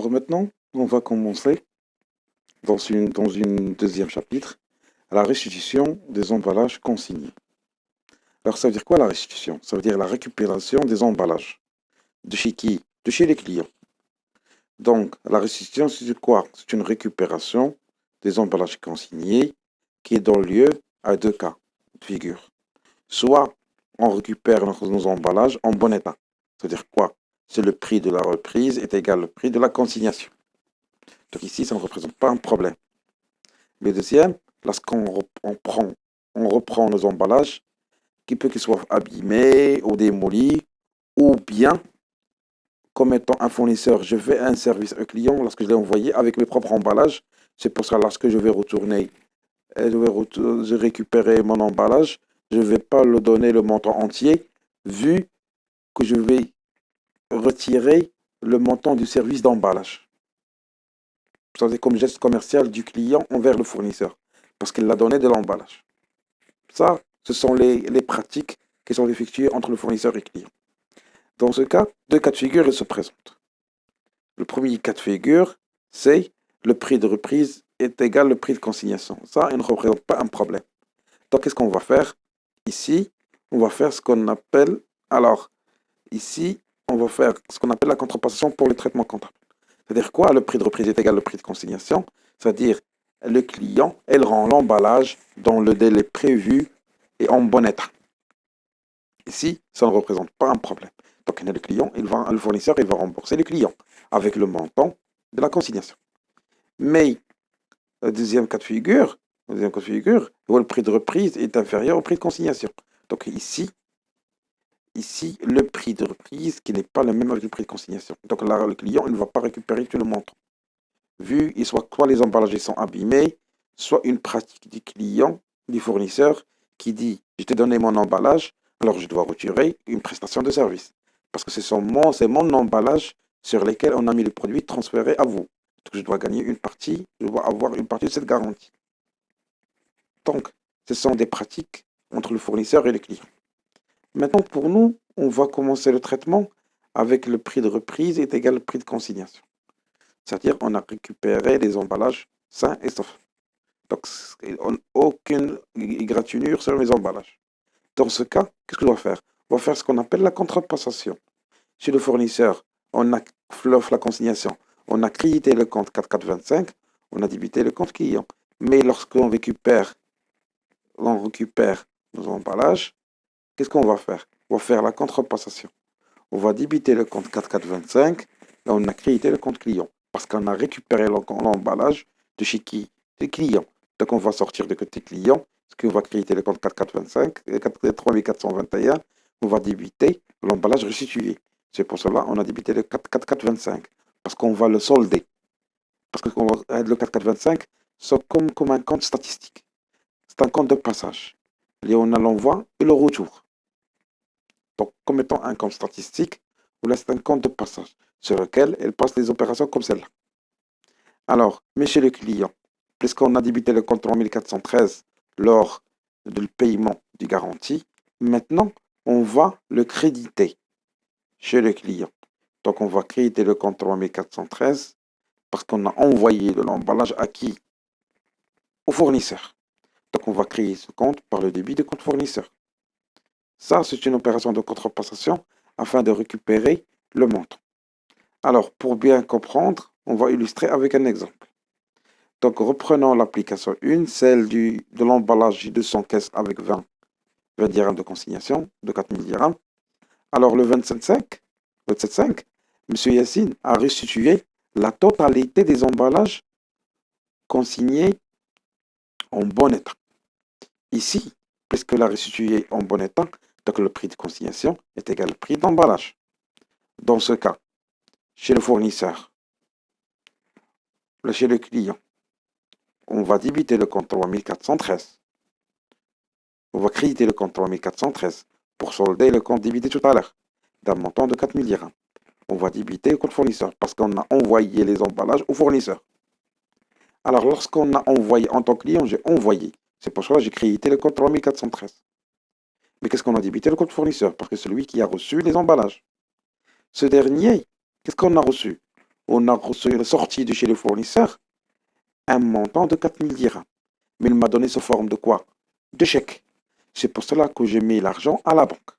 Alors maintenant, on va commencer dans une deuxième chapitre, la restitution des emballages consignés. Alors ça veut dire quoi la restitution? Ça veut dire la récupération des emballages. De chez qui? De chez les clients. Donc la restitution, c'est quoi? C'est une récupération des emballages consignés qui donne lieu à deux cas de figure. Soit on récupère nos emballages en bon état. C'est-à-dire quoi? C'est le prix de la reprise est égal au prix de la consignation. Donc ici, ça ne représente pas un problème. Mais deuxième, lorsqu'on on reprend nos emballages, qui peut qu'ils soient abîmés ou démolis, ou bien, comme étant un fournisseur, je fais un service à un client lorsque je l'ai envoyé avec mes propres emballages. C'est pour ça, lorsque je vais retourner, je vais récupérer mon emballage, je ne vais pas le donner le montant entier, vu que je vais retirer le montant du service d'emballage. C'est comme geste commercial du client envers le fournisseur, parce qu'il l'a donné de l'emballage. Ça, ce sont les pratiques qui sont effectuées entre le fournisseur et le client. Dans ce cas, deux cas de figure se présentent. Le premier cas de figure, c'est le prix de reprise est égal au prix de consignation. Ça, il ne représente pas un problème. Donc, qu'est-ce qu'on va faire? Ici, on va faire ce qu'on appelle... Alors, ici, on va faire ce qu'on appelle la contrepartie pour le traitement comptable. C'est-à-dire quoi? Le prix de reprise est égal au prix de consignation. C'est-à-dire, le client, elle rend l'emballage dans le délai prévu et en bon état. Ici, ça ne représente pas un problème. Donc, le fournisseur, il va rembourser le client avec le montant de la consignation. Mais, le deuxième cas de figure, où le prix de reprise est inférieur au prix de consignation. Donc, ici, le prix de reprise qui n'est pas le même avec le prix de consignation. Donc là, le client il ne va pas récupérer tout le montant. Vu, soit les emballages sont abîmés, soit une pratique du client, du fournisseur, qui dit, je t'ai donné mon emballage, alors je dois retirer une prestation de service. Parce que c'est mon emballage sur lequel on a mis le produit transféré à vous. Donc je dois gagner une partie, je dois avoir une partie de cette garantie. Donc, ce sont des pratiques entre le fournisseur et le client. Maintenant, pour nous, on va commencer le traitement avec le prix de reprise est égal au prix de consignation. C'est-à-dire, on a récupéré les emballages sains et saufs. Donc, on n'a aucune égratignure sur les emballages. Dans ce cas, qu'est-ce qu'on doit faire? On va faire ce qu'on appelle la contrepassation. Chez le fournisseur, on a l'offre la consignation, on a crédité le compte 4425, on a débité le compte client. Mais lorsqu'on récupère nos emballages, qu'est-ce qu'on va faire? On va faire la contrepassation. On va débiter le compte 4425 et on a crédité le compte client. Parce qu'on a récupéré l'emballage de chez qui? Des clients. Donc on va sortir de côté client, parce qu'on va créditer le compte 4425 et 3421, on va débiter l'emballage restitué. C'est pour cela qu'on a débité le 4425. Parce qu'on va le solder. Parce que le 4425, c'est comme un compte statistique. C'est un compte de passage. Et on a l'envoi et le retour. Donc, comme étant un compte statistique, ou là c'est un compte de passage sur lequel elle passe les opérations comme celle-là. Alors, mais chez le client, puisqu'on a débité le compte 3413 lors du paiement du garantie, maintenant on va le créditer chez le client. Donc, on va créditer le compte 3413 parce qu'on a envoyé de l'emballage à qui? Au fournisseur. Donc, on va créer ce compte par le débit de compte fournisseur. Ça, c'est une opération de contrepassation afin de récupérer le montant. Alors, pour bien comprendre, on va illustrer avec un exemple. Donc, reprenons l'application 1, celle de l'emballage J200 caisse avec 20 dirhams de consignation, de 4000 dirhams. Alors, le 27.5, M. Yassine a restitué la totalité des emballages consignés en bon état. Ici, puisque la restitué en bon état, donc le prix de consignation est égal au prix d'emballage. Dans ce cas, chez le fournisseur, chez le client, on va débiter le compte 3413. On va créditer le compte 3413 pour solder le compte débité tout à l'heure d'un montant de 4000 dirhams. On va débiter le compte fournisseur parce qu'on a envoyé les emballages au fournisseur. Alors, lorsqu'on a envoyé en tant que client, j'ai envoyé. C'est pour cela que j'ai crédité le compte 3413. Mais qu'est-ce qu'on a débité le compte fournisseur? Parce que c'est celui qui a reçu les emballages. Ce dernier, qu'est-ce qu'on a reçu? on a reçu la sortie de chez le fournisseur un montant de 4000 dirhams. Mais il m'a donné sous forme de quoi? De chèque. C'est pour cela que j'ai mis l'argent à la banque.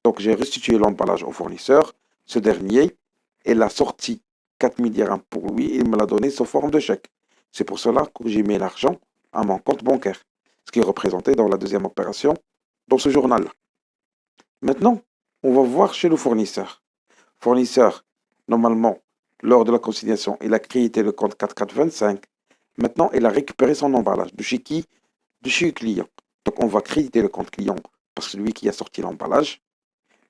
Donc j'ai restitué l'emballage au fournisseur. Ce dernier, il a sorti 4000 dirhams pour lui et il me l'a donné sous forme de chèque. C'est pour cela que j'ai mis l'argent à mon compte bancaire, ce qui est représenté dans la deuxième opération dans ce journal-là. Maintenant, on va voir chez le fournisseur. Fournisseur, normalement, lors de la conciliation, il a crédité le compte 4425. Maintenant, il a récupéré son emballage. De chez qui? De chez le client. Donc, on va créditer le compte client parce que c'est lui qui a sorti l'emballage,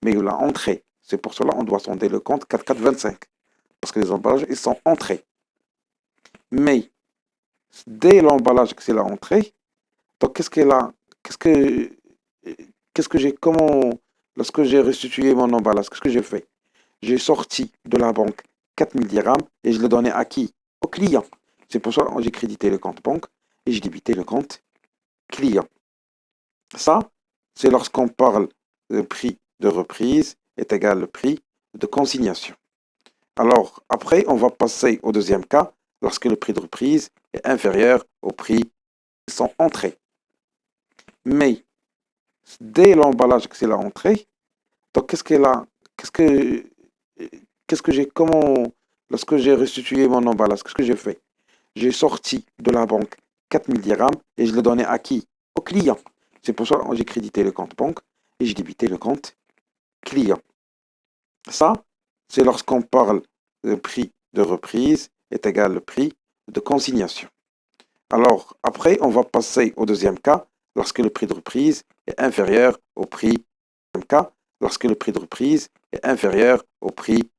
mais il l'a entré. C'est pour cela qu'on doit sonder le compte 4425 parce que les emballages, ils sont entrés. Mais, dès l'emballage que c'est la entrée, donc qu'est-ce qu'elle a, qu'est-ce que, qu'est-ce que j'ai, comment, lorsque j'ai restitué mon emballage, qu'est-ce que j'ai fait? J'ai sorti de la banque 4000 dirhams et je l'ai donné à qui? Au client. C'est pour ça que j'ai crédité le compte banque et j'ai débité le compte client. Ça, c'est lorsqu'on parle le prix de reprise est égal au prix de consignation. Alors, après, on va passer au deuxième cas, lorsque le prix de reprise est inférieur au prix qui sont entrés. Mais, dès l'emballage que c'est la entrée, donc qu'est-ce qu'elle a, qu'est-ce que, qu'est-ce que j'ai, comment, lorsque j'ai restitué mon emballage, qu'est-ce que j'ai fait? J'ai sorti de la banque 4000 dirhams et je l'ai donné à qui? Au client. C'est pour ça que j'ai crédité le compte banque et j'ai débité le compte client. Ça, c'est lorsqu'on parle le prix de reprise est égal au prix de consignation. Alors, après, on va passer au deuxième cas, lorsque le prix de reprise est inférieur au prix. Deuxième cas, lorsque le prix de reprise est inférieur au prix